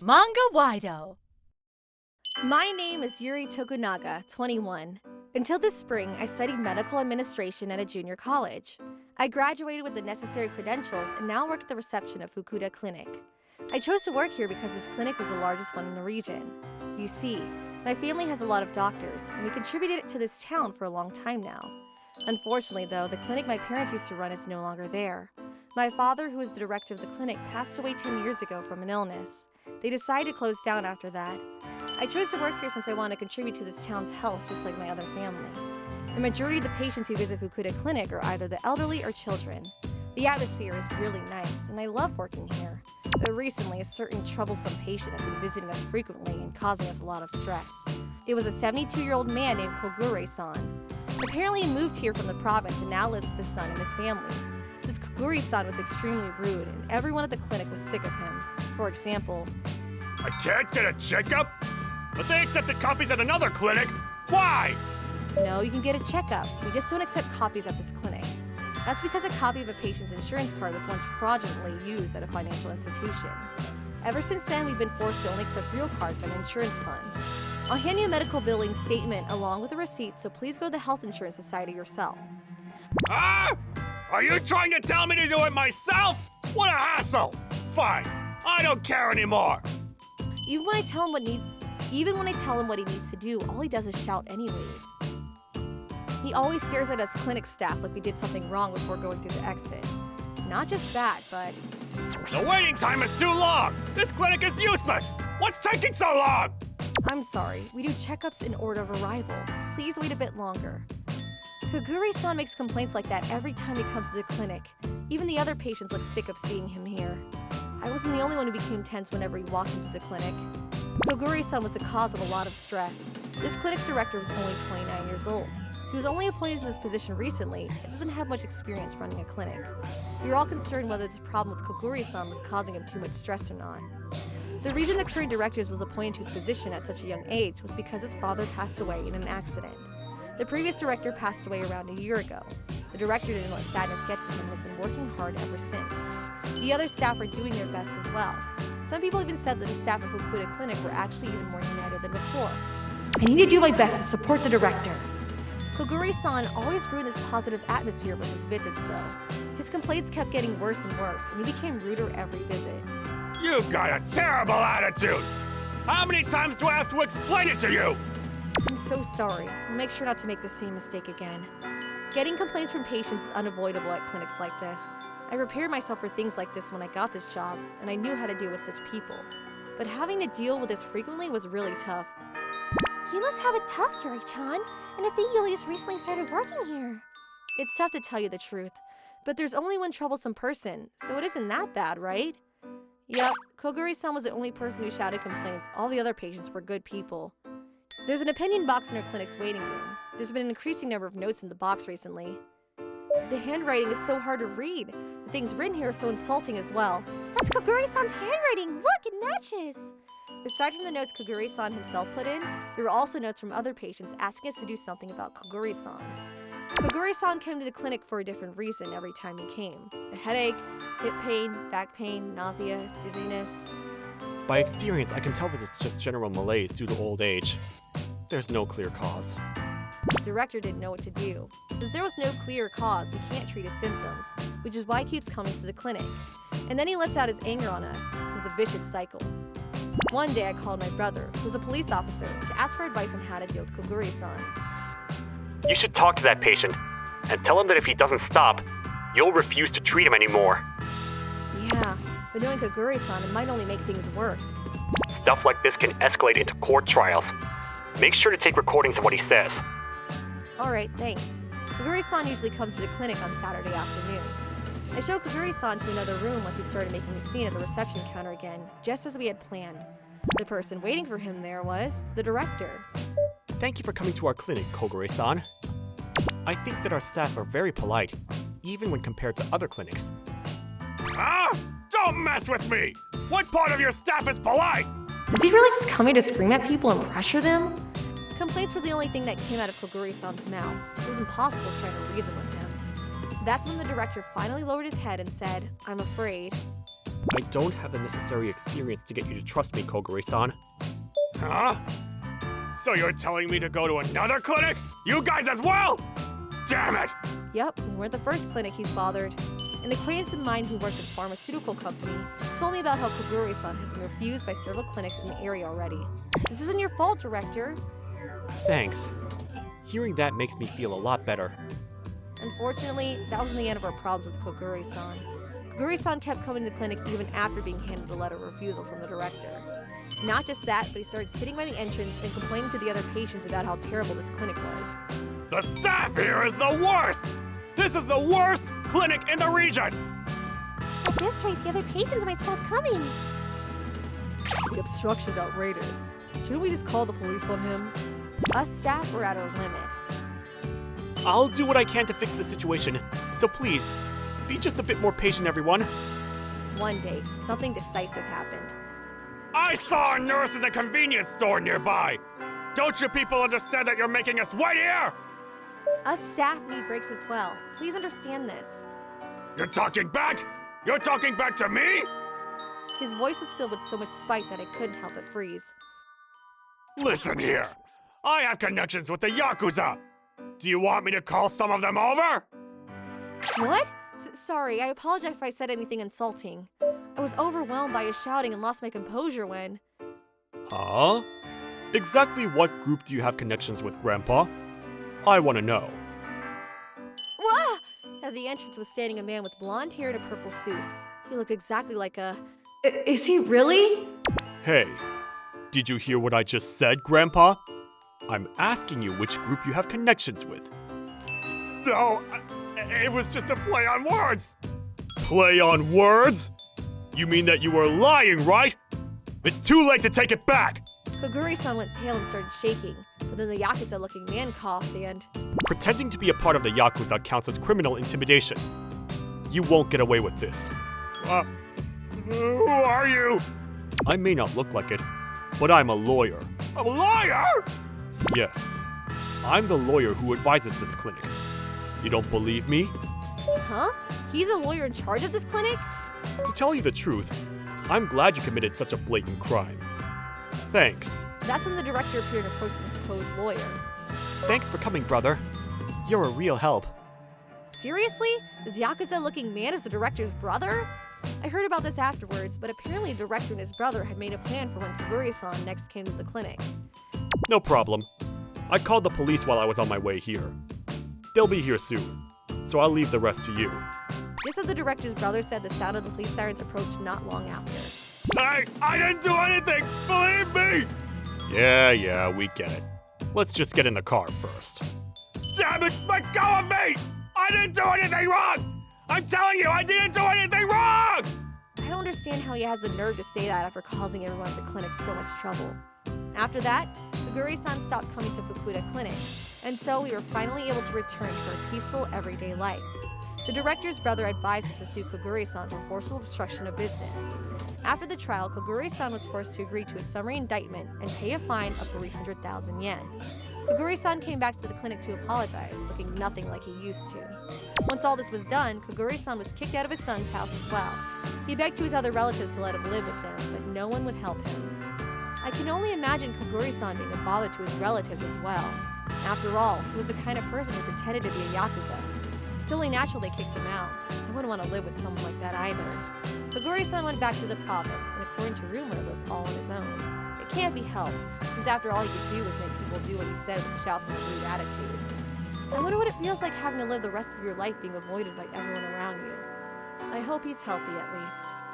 Manga-Waido. My name is Yuri Tokunaga, 21. Until this spring, I studied medical administration at a junior college. I graduated with the necessary credentials and now work at the reception of Fukuda Clinic. I chose to work here because this clinic was the largest one in the region. You see, my family has a lot of doctors, and we contributed to this town for a long time now. Unfortunately, though, the clinic my parents used to run is no longer there. My father, who is the director of the clinic, passed away 10 years ago from an illness. They decided to close down after that. I chose to work here since I want to contribute to this town's health just like my other family. The majority of the patients who visit Fukuda Clinic are either the elderly or children. The atmosphere is really nice, and I love working here. But recently, a certain troublesome patient has been visiting us frequently and causing us a lot of stress. It was a 72-year-old man named Kogure-san. Apparently, he moved here from the province and now lives with his son and his family. This Kogure-san was extremely rude, and everyone at the clinic was sick of him. For example, I can't get a checkup? But they accepted copies at another clinic. Why? no, you can get a checkup. We just don't accept copies at this clinic. That's because a copy of a patient's insurance card was once fraudulently used at a financial institution. Ever since then, we've been forced to only accept real cards by the insurance fund. I'll hand you a medical billing statement along with a receipt, so please go to the Health Insurance Society yourself. Ah! Are you trying to tell me to do it myself? What a hassle! Fine, I don't care anymore. Even when I tell him what he needs to do, all he does is shout anyways. He always stares at us clinic staff like we did something wrong before going through the exit. Not just that, but The waiting time is too long. This clinic is useless. What's taking so long? I'm sorry, we do checkups in order of arrival. Please wait a bit longer. Kogure-san makes complaints like that every time he comes to the clinic. Even the other patients look sick of seeing him here. I wasn't the only one who became tense whenever he walked into the clinic. Kogure-san was the cause of a lot of stress. This clinic's director was only 29 years old. He was only appointed to this position recently and doesn't have much experience running a clinic. We were all concerned whether this problem with Kogure-san was causing him too much stress or not. The reason the current director was appointed to his position at such a young age was because his father passed away in an accident. The previous director passed away around a year ago. The director didn't let sadness get to him and has been working hard ever since. The other staff are doing their best as well. Some people even said that the staff of Fukuda Clinic were actually even more united than before. I need to do my best to support the director. Kogure-san always ruined this positive atmosphere with his visits, though. His complaints kept getting worse and worse, and he became ruder every visit. You've got a terrible attitude. How many times do I have to explain it to you? I'm so sorry. I'll make sure not to make the same mistake again. Getting complaints from patients is unavoidable at clinics like this. I prepared myself for things like this when I got this job, and I knew how to deal with such people. But having to deal with this frequently was really tough. You must have it tough, Yuri-chan, and I think you only just recently started working here. It's tough to tell you the truth, but there's only one troublesome person, so it isn't that bad, right? Yep, Kogure-san was the only person who shouted complaints. All the other patients were good people. There's an opinion box in our clinic's waiting room. There's been an increasing number of notes in the box recently. The handwriting is so hard to read. The things written here are so insulting as well. That's Kogure-san's handwriting! Look, it matches! Aside from the notes Kogure-san himself put in, there were also notes from other patients asking us to do something about Kogure-san. Kogure-san came to the clinic for a different reason every time he came. A headache, hip pain, back pain, nausea, dizziness. By experience, I can tell that it's just general malaise due to old age. There's no clear cause. The director didn't know what to do. Since there was no clear cause, we can't treat his symptoms, which is why he keeps coming to the clinic. And then he lets out his anger on us. It was a vicious cycle. One day I called my brother, who's a police officer, to ask for advice on how to deal with Kogure-san. You should talk to that patient and tell him that if he doesn't stop, you'll refuse to treat him anymore. Yeah, but knowing Kogure-san, it might only make things worse. Stuff like this can escalate into court trials. Make sure to take recordings of what he says. Alright, thanks. Kogure-san usually comes to the clinic on Saturday afternoons. I showed Kogure-san to another room once he started making a scene at the reception counter again, just as we had planned. The person waiting for him there was the director. Thank you for coming to our clinic, Kogure-san. I think that our staff are very polite, even when compared to other clinics. Ah! Don't mess with me! What part of your staff is polite? Does he really just come here to scream at people and pressure them? Complaints were the only thing that came out of Kogure-san's mouth. It was impossible trying to reason with him. That's when the director finally lowered his head and said, "I'm afraid." I don't have the necessary experience to get you to trust me, Kogure-san. Huh? So you're telling me to go to another clinic? You guys as well? Damn it! Yep, we weren't the first clinic he's bothered. An acquaintance of mine who worked at a pharmaceutical company told me about how Kogure-san has been refused by several clinics in the area already. This isn't your fault, Director. Thanks. Hearing that makes me feel a lot better. Unfortunately, that wasn't the end of our problems with Kogure-san. Kogure-san kept coming to the clinic even after being handed a letter of refusal from the director. Not just that, but he started sitting by the entrance and complaining to the other patients about how terrible this clinic was. The staff here is the worst! This is the worst clinic in the region! At this rate, the other patients might stop coming. The obstruction's outrageous. Shouldn't we just call the police on him? Us staff are at our limit. I'll do what I can to fix the situation, so please, be just a bit more patient, everyone. One day, something decisive happened. I saw a nurse in the convenience store nearby! Don't you people understand that you're making us wait here? Us staff need breaks as well. Please understand this. You're talking back? You're talking back to me? His voice was filled with so much spite that I couldn't help but freeze. Listen here. I have connections with the Yakuza. Do you want me to call some of them over? What? Sorry, I apologize if I said anything insulting. I was overwhelmed by his shouting and lost my composure when... Huh? Exactly what group do you have connections with, Grandpa? I want to know. Wah! At the entrance was standing a man with blonde hair and a purple suit. He looked exactly like a... Is he really? Hey, did you hear what I just said, Grandpa? I'm asking you which group you have connections with. No, it was just a play on words. Play on words? You mean that you were lying, right? It's too late to take it back! Kogure-san went pale and started shaking, but then the Yakuza-looking man coughed and... Pretending to be a part of the Yakuza counts as criminal intimidation. You won't get away with this. Who are you? I may not look like it, but I'm a lawyer. A lawyer? Yes, I'm the lawyer who advises this clinic. You don't believe me? Huh? He's a lawyer in charge of this clinic? To tell you the truth, I'm glad you committed such a blatant crime. Thanks. That's when the director appeared and approached the supposed lawyer. Thanks for coming, brother. You're a real help. Seriously? This Yakuza-looking man is the director's brother? I heard about this afterwards, but apparently the director and his brother had made a plan for when Kogure-san next came to the clinic. No problem. I called the police while I was on my way here. They'll be here soon, so I'll leave the rest to you. Just as the director's brother said, the sound of the police sirens approached not long after. I didn't do anything! Believe me! Yeah, we get it. Let's just get in the car first. Damn it! Let go of me! I didn't do anything wrong! I'm telling you, I didn't do anything wrong! I don't understand how he has the nerve to say that after causing everyone at the clinic so much trouble. After that, Kogure-san stopped coming to Fukuda Clinic, and so we were finally able to return to our peaceful, everyday life. The director's brother advised us to sue Kogure-san for forceful obstruction of business. After the trial, Kogure-san was forced to agree to a summary indictment and pay a fine of 300,000 yen. Kogure-san came back to the clinic to apologize, looking nothing like he used to. Once all this was done, Kogure-san was kicked out of his son's house as well. He begged to his other relatives to let him live with them, but no one would help him. I can only imagine Kogure-san being a bother to his relatives as well. After all, he was the kind of person who pretended to be a Yakuza. It's only natural they kicked him out. I wouldn't want to live with someone like that either. Kogure-san went back to the province, and according to rumor, lives all on his own. It can't be helped, since after all he could do was make people do what he said with shouts and a rude attitude. I wonder what it feels like having to live the rest of your life being avoided by everyone around you. I hope he's healthy at least.